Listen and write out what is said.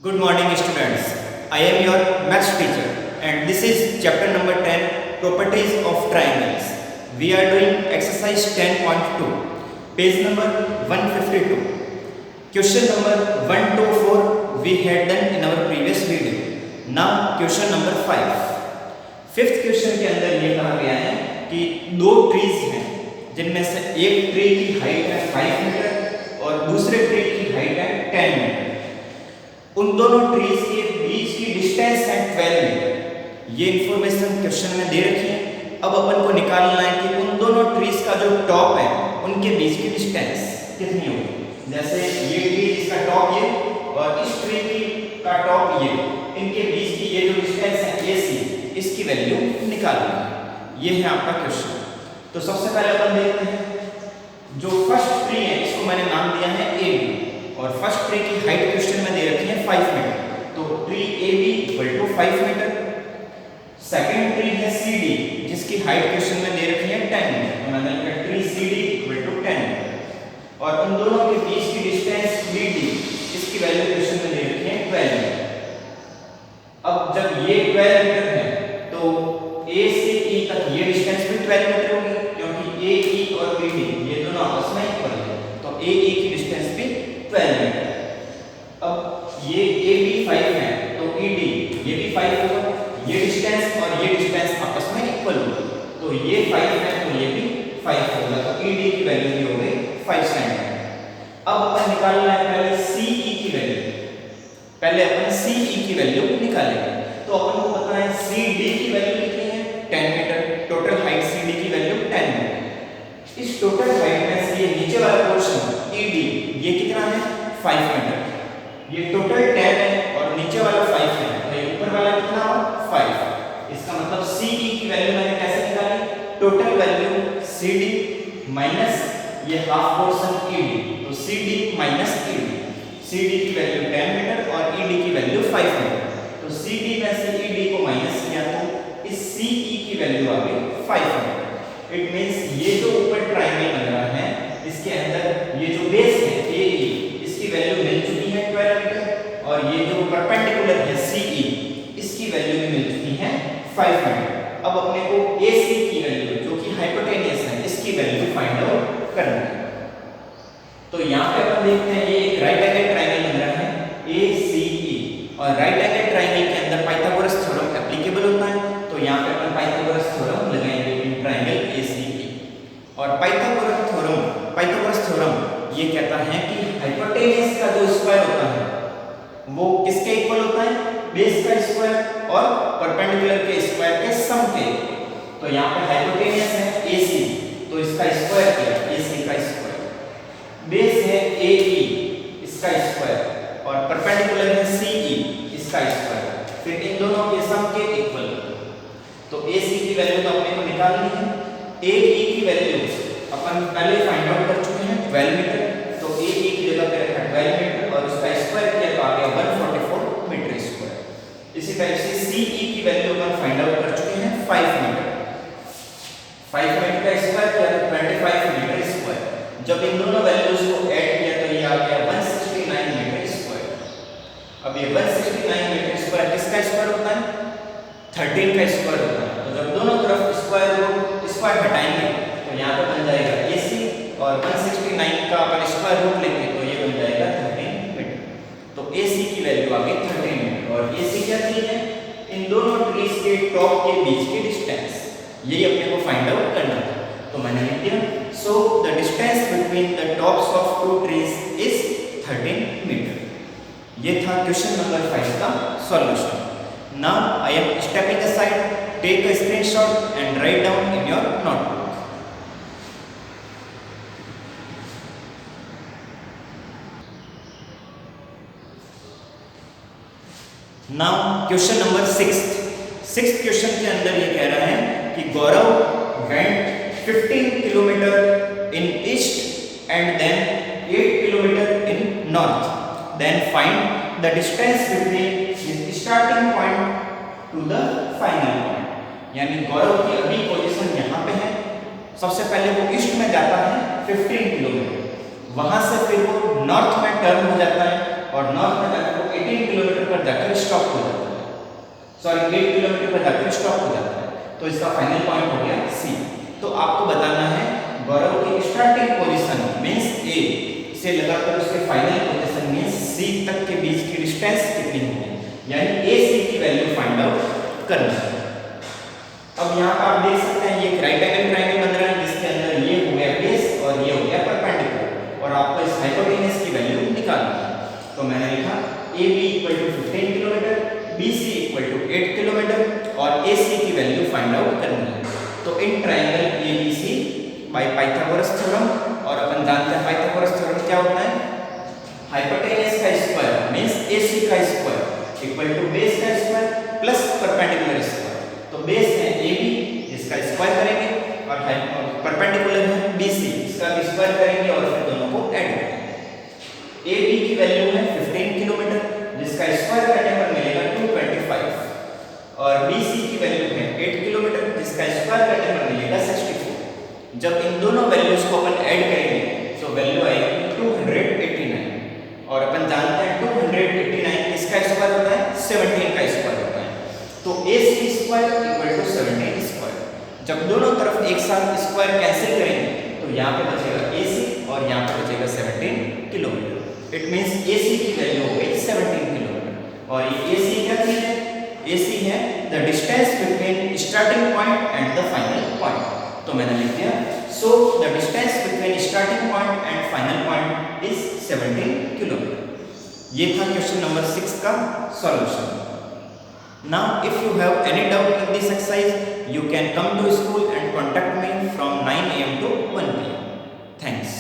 Good morning students. I am your maths teacher and this is chapter number 10 properties of triangles. We are doing exercise 10.2 page number 152. Question number 1 to 4 we had done in our previous video. Now question number 5. Fifth question के अंदर ये कहा गया है कि दो trees हैं जिनमें से एक ट्री की हाइट है 5 मीटर और दूसरे ट्री की हाइट है 10 मीटर। उन दोनों ट्रीज के बीच की डिस्टेंस है 12 मीटर। ये इंफॉर्मेशन क्वेश्चन में दे रखी है। अब अपन को निकालना है कि उन दोनों ट्रीज का जो टॉप है उनके बीच की डिस्टेंस कितनी होगी। जैसे ये ट्री जिसका टॉप ये और इस ट्री की का टॉप ये, इनके बीच की ये जो डिस्टेंस है AC, इसकी वैल्यू निकालनी है। ये है आपका क्वेश्चन। तो सबसे पहले अपन देखते हैं जो फर्स्ट ट्री है इसको मैंने नाम दिया है AB और फर्स्ट ट्री की हाइट क्वेश्चन में दे रखी है 5 मीटर। तो tree AB equal to 5 meter. Second tree है CD जिसकी हाइट क्वेश्चन में दे रखी है 10 मीटर। तो मैंने लिखा tree CD equal to 10 meter और उन दोनों के बीच की डिस्टेंस BD, इसकी वैल्यू क्वेश्चन में दे रखी है 12 मीटर। अब जब ये 12 मीटर है तो A से E तक ये डिस्टेंस भी 12 मीटर होगी क्योंकि AE और BD ये दोनों आपस में इक्वल है। तो AE की डिस्टेंस भी 12 मीटर। अब ये AB 5 है तो ED ये भी 5 होगा। ये डिस्टेंस और ये डिस्टेंस आपस में इक्वल होगी। तो ये 5 है तो ये भी 5 होगा। तो ED की वैल्यू भी हो गई 5 सेंटीमीटर। अब अपन निकालना है पहले CE की वैल्यू। पहले अपन CE की वैल्यू निकालेंगे। तो अपन को पता है CD की वैल्यू कितनी है 10 मीटर। टोटल हाइट CD की वैल्यू 10 मीटर। इस टोटल हाइट में से ये नीचे वाला पोर्शन ED ये कितना है 5 मीटर। ये टोटल 10 है और नीचे वाला 5 है तो ये ऊपर वाला कितना हुआ 5। इसका मतलब CE की वैल्यू मैंने कैसे निकाली, टोटल वैल्यू CD माइनस ये हाफ पोर्शन ED। तो CD माइनस ED, CD की वैल्यू 10 मीटर और ED की वैल्यू 5 मीटर। तो CD में से ED को माइनस किया तो इस CE की वैल्यू आ गई 5 मीटर। इट मींस ये जो ऊपर ट्रायंगल बन रहा है इसके अंदर ये जो बेस है AE इसकी वैल्यू मिल चुकी है 12 मीटर और ये जो परपेंडिकुलर है CE इसकी वैल्यू भी मिल चुकी है 5 मीटर। अब अपने को AC की वैल्यू जो कि हाइपोटेनियस है इसकी वैल्यू फाइंड आउट करनी है। तो यहाँ पे अपन देखते हैं ये एक राइट एंगल ट्रायंगल बन रहा है ACE और राइट एंगल ट्रायंगल के अंदर पाइथागोरस थ्योरम एप्लीकेबल होता है। तो यहाँ पे अपन पाइथागोरस थ्योरम लगाएंगे इन ट्रायंगल ACE। और पाइथागोरस थ्योरम ये कहता है कि हाइपोटेनियस का जो स्क्वायर होता है वो किसके इक्वल होता है, बेस का स्क्वायर और परपेंडिकुलर के स्क्वायर के सम के। तो यहाँ पे हाइपोटेनियस है AC तो इसका स्क्वायर किया AC का स्क्वायर, बेस है AE इसका स्क्वायर और परपेंडिकुलर है CE इसका स्क्वायर, फिर इन दोनों के सम के इक्वल। तो AC की वैल्यू तो अपने को निकालनी है। AE की वैल्यू अपन पहले फाइंड आउट कर चुके हैं 12 मीटर। तो AE की जगह पे रखा 12 मीटर और उसका स्क्वायर किया तो आ गया 144 मीटर स्क्वायर। इसी टाइप से CE की वैल्यू अपन फाइंड आउट कर चुके हैं 5 मीटर। 5 मीटर का स्क्वायर किया तो 25 मीटर स्क्वायर। जब इन दोनों वैल्यूज को ऐड किया तो ये आ गया 169 मीटर स्क्वायर। अब ये 169 मीटर स्क्वायर किसका स्क्वायर होता है, 13 का स्क्वायर होता है। तो जब दोनों तरफ स्क्वायर हटाएंगे तो यहाँ पे बन जाएगा AC और 169 का अपन स्क्वायर रूट लेंगे तो ये बन जाएगा 13 मीटर। तो AC की वैल्यू आ गई 13 मीटर और AC क्या चीज है, इन दोनों ट्रीज के टॉप के बीच की डिस्टेंस, यही अपने को फाइंड आउट करना था। तो मैंने लिख दिया so the distance between the tops of two trees is 13 metre. ये था क्वेश्चन नंबर 5 का solution. Now I am stepping aside, take a screenshot and write down in your notebook. Now question number 6 question के अंदर ये कह रहा है कि Gaurav went 15 kilometre in east and then 8 kilometre in north, then find the distance between his starting point to the final point. यानी गौरव की अभी पोजीशन यहाँ पे है। सबसे पहले वो ईस्ट में जाता है 15 किलोमीटर, वहां से फिर वो नॉर्थ में टर्न हो जाता है और नॉर्थ में जाकर वो 18 किलोमीटर सॉरी 8 किलोमीटर पर जाकर स्टॉप हो जाता है। तो इसका फाइनल पॉइंट हो गया सी। तो आपको बताना है गौरव की स्टार्टिंग पोजीशन मींस ए से लगाकर उसके फाइनल पोजीशन मींस सी तक के बीच की डिस्टेंस कितनी होगी, यानी ए सी की वैल्यू फाइंड आउट करना है। अब यहाँ पर आप देख सकते हैं ये एक राइट एंगल ट्रायंगल बन रहा है जिसके अंदर ये हो गया बेस और ये हो गया परपेंडिकुलर और आपको इस हाइपोटेनस की वैल्यू निकालनी है। तो मैंने लिखा A B equal to 15 kilometer, B C equal to 8 kilometer और ए सी की वैल्यू फाइंड आउट करनी है। तो in triangle A B C by Pythagoras theorem, और अपन जानते हैं पाइथागोरस थ्योरम क्या होता है, हाइपोटेनस का स्क्वायर मींस ए सी का स्क्वायर इक्वल टू बेस का स्क्वायर प्लस परपेंडिकुलर स्क्वायर। तो बेस है ए बी जिसका स्क्वायर करेंगे और परपेंडिकुलर है बी सी इसका भी स्क्वायर करेंगे और फिर दोनों को ऐड करेंगे। ए बी की वैल्यू है 15 किलोमीटर जिसका स्क्वायर करने पर मिलेगा 225 और बी सी की वैल्यू है 8 किलोमीटर जिसका स्क्वायर करने पर मिलेगा 64। जब इन दोनों वैल्यूज को अपन ऐड करेंगे तो वैल्यू आएगी 289 और अपन जानते हैं 289 किसका स्क्वायर होता है, 17 का स्क्वायर होता है। तो ए सी स्क्वायर इक्वल टू 17 स्क्वायर। जब दोनों तरफ एक साथ स्क्वायर कैंसिल करेंगे तो यहाँ पे बचेगा ए सी और यहाँ पे बचेगा 17 किलोमीटर। इट मींस ए सी की वैल्यू हो गई 17 किलोमीटर और ये ए सी क्या चीज है, ए सी है the distance between starting point and the final point. तो मैंने लिख दिया so the distance between starting point and final point is 17 kilometre. ये था क्वेश्चन नंबर 6 का solution. Now if you have any doubt in this exercise, you can come to school and contact me from 9 AM to 1 PM. Thanks.